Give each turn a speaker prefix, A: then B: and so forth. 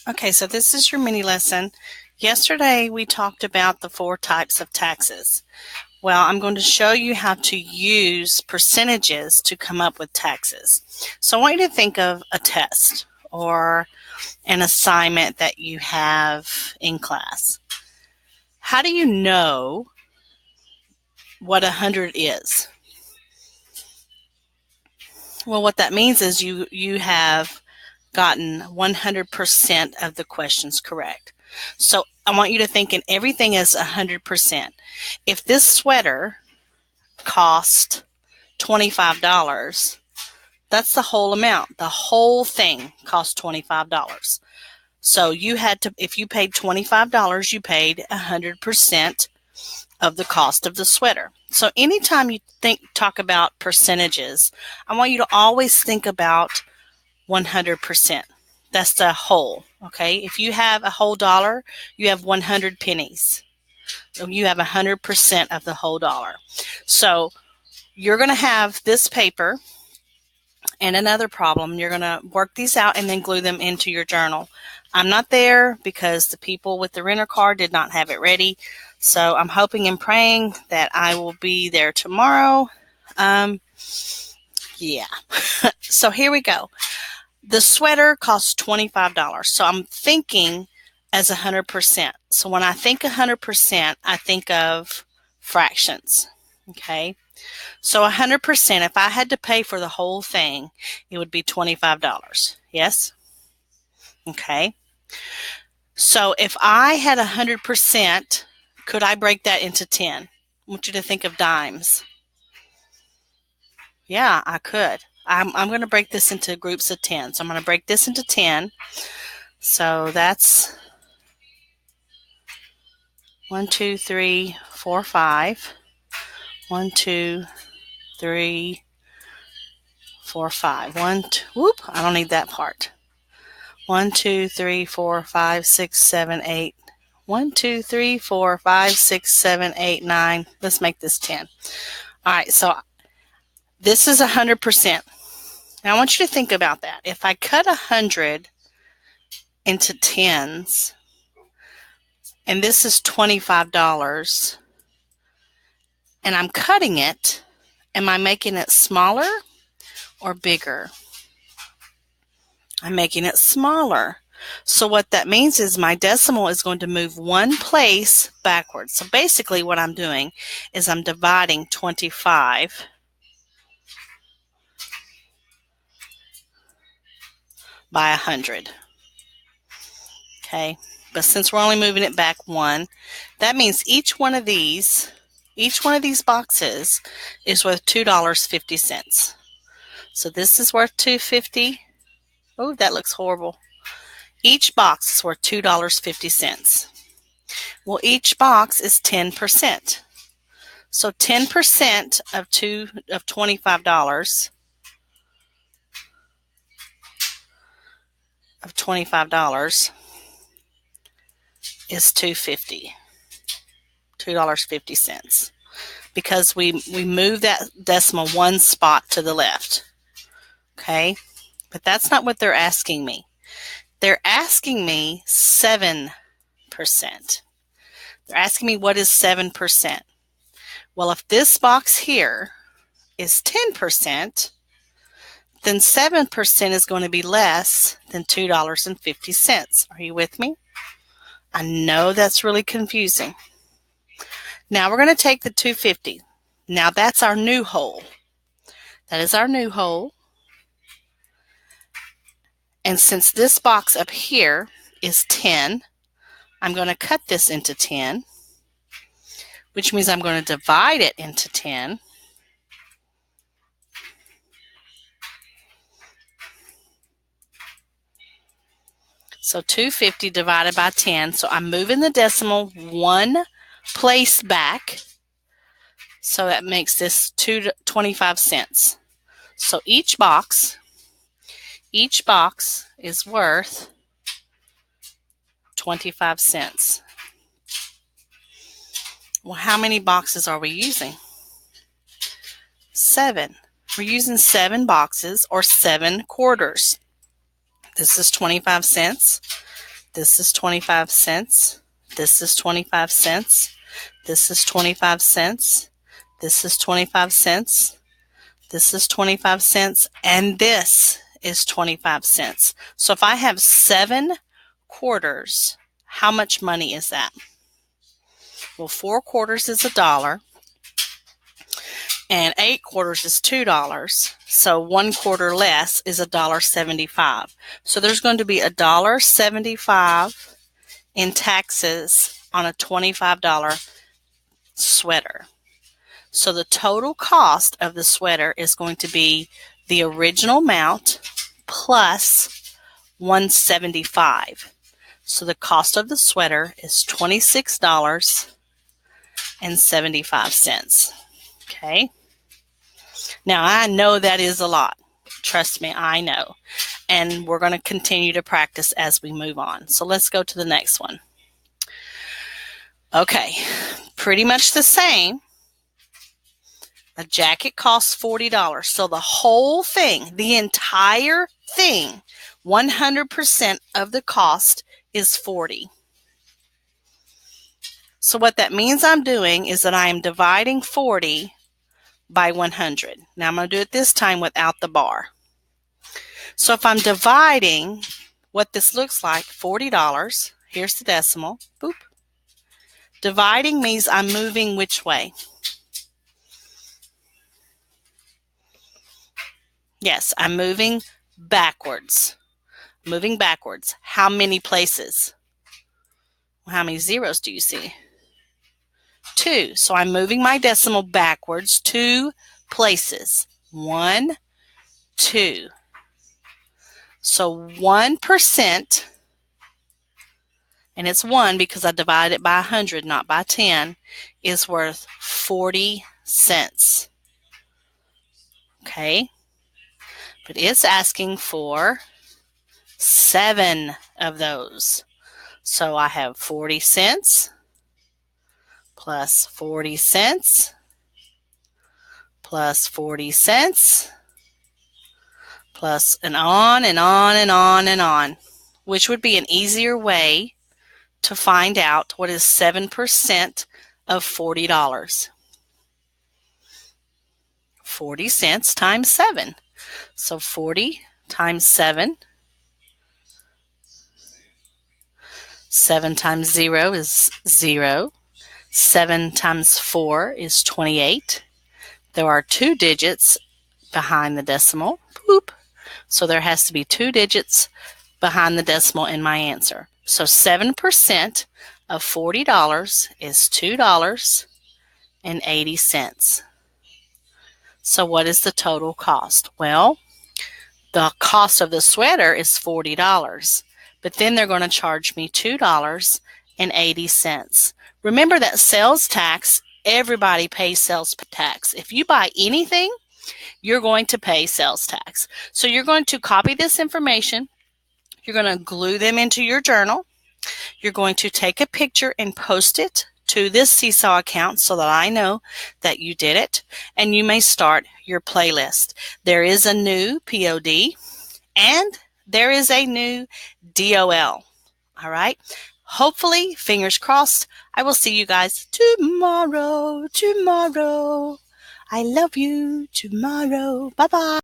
A: Okay, so this is your mini lesson. Yesterday we talked about the 4 types of taxes. Well, I'm going to show you how to use percentages to come up with taxes. So I want you to think of a test or an assignment that you have in class. How do you know what 100 is? Well, what that means is you have gotten 100% of the questions correct. So I want you to think in everything as 100%. If this sweater cost $25, that's the whole amount. The whole thing cost $25. So you had to, if you paid $25, you paid 100% of the cost of the sweater. So anytime you talk about percentages, I want you to always think about 100%. That's the whole, okay? If you have a whole dollar, you have 100 pennies. So you have 100% of the whole dollar. So you're going to have this paper and another problem. You're going to work these out and then glue them into your journal. I'm not there because the people with the renter card did not have it ready. So I'm hoping and praying that I will be there tomorrow. Yeah. So here we go. The sweater costs $25. So I'm thinking as 100%. So when I think 100%, I think of fractions. Okay. So 100%, if I had to pay for the whole thing, it would be $25. Yes? Okay. So if I had 100%, could I break that into 10? I want you to think of dimes. Yeah, I could. I'm going to break this into groups of 10. So I'm going to break this into 10. So that's 1, 2, 3, 4, 5. 1, 2, 3, 4, 5. Whoop, I don't need that part. 1, 2, 3, 4, 5, 6, 7, 8. 1, 2, 3, 4, 5, 6, 7, 8, 9. Let's make this 10. All right, so this is 100%. Now I want you to think about that. If I cut 100 into tens, and this is $25, and I'm cutting it, am I making it smaller or bigger? I'm making it smaller. So what that means is my decimal is going to move one place backwards. So basically what I'm doing is I'm dividing 25 by 100. Okay, but since we're only moving it back one, that means each one of these boxes is worth $2.50. So this is worth $2.50. Oh, that looks horrible. Each box is worth $2.50. Well, each box is 10%. So 10% of $25 is $2.50. Because we move that decimal one spot to the left. Okay? But that's not what they're asking me. They're asking me 7%. They're asking me what is 7%. Well, if this box here is 10%, then 7% is going to be less than $2.50. Are you with me? I know that's really confusing. Now we're going to take the 250. Now that's our new whole. That is our new whole. And since this box up here is 10, I'm going to cut this into 10, which means I'm going to divide it into 10. So 250 divided by 10. So I'm moving the decimal one place back. So that makes this 25 cents. So each box is worth 25 cents. Well, how many boxes are we using? 7. We're using 7 boxes or 7 quarters. This is 25 cents. This is 25 cents. This is 25 cents. This is 25 cents. This is 25 cents. This is 25 cents. And this is 25 cents. So if I have 7 quarters, how much money is that? Well, 4 quarters is $1. And 8 quarters is $2. So 1 quarter less is $1.75. So there's going to be $1.75 in taxes on a $25 sweater. So the total cost of the sweater is going to be the original amount plus $175. So the cost of the sweater is $26.75. Okay. Now I know that is a lot. Trust me, I know. And we're going to continue to practice as we move on. So let's go to the next one. Okay, pretty much the same. A jacket costs $40. So the whole thing, the entire thing, 100% of the cost is $40. So what that means I'm doing is that I am dividing 40 by 100. Now I'm going to do it this time without the bar. So if I'm dividing what this looks like, $40, here's the decimal, boop. Dividing means I'm moving which way? Yes, I'm moving backwards. Moving backwards. How many places? Well, how many zeros do you see? 2. So I'm moving my decimal backwards 2 places. 1, 2. So 1%, and it's 1 because I divided it by 100, not by 10, is worth 40 cents. Okay? But it's asking for 7 of those. So I have 40 cents plus 40 cents plus 40 cents plus and on and on and on and on, which would be an easier way to find out what is 7% of $40. 40 cents times 7. So 40 times 7. 7 times 0 is 0. 7 times 4 is 28. There are 2 digits behind the decimal. Boop. So there has to be 2 digits behind the decimal in my answer. So 7% of $40 is $2.80. So what is the total cost? Well, the cost of the sweater is $40, but then they're going to charge me $2.80. Remember that sales tax, everybody pays sales tax. If you buy anything, you're going to pay sales tax. So you're going to copy this information. You're going to glue them into your journal. You're going to take a picture and post it to this Seesaw account so that I know that you did it. And you may start your playlist. There is a new POD and there is a new DOL. All right. Hopefully, fingers crossed, I will see you guys tomorrow. I love you tomorrow. Bye-bye.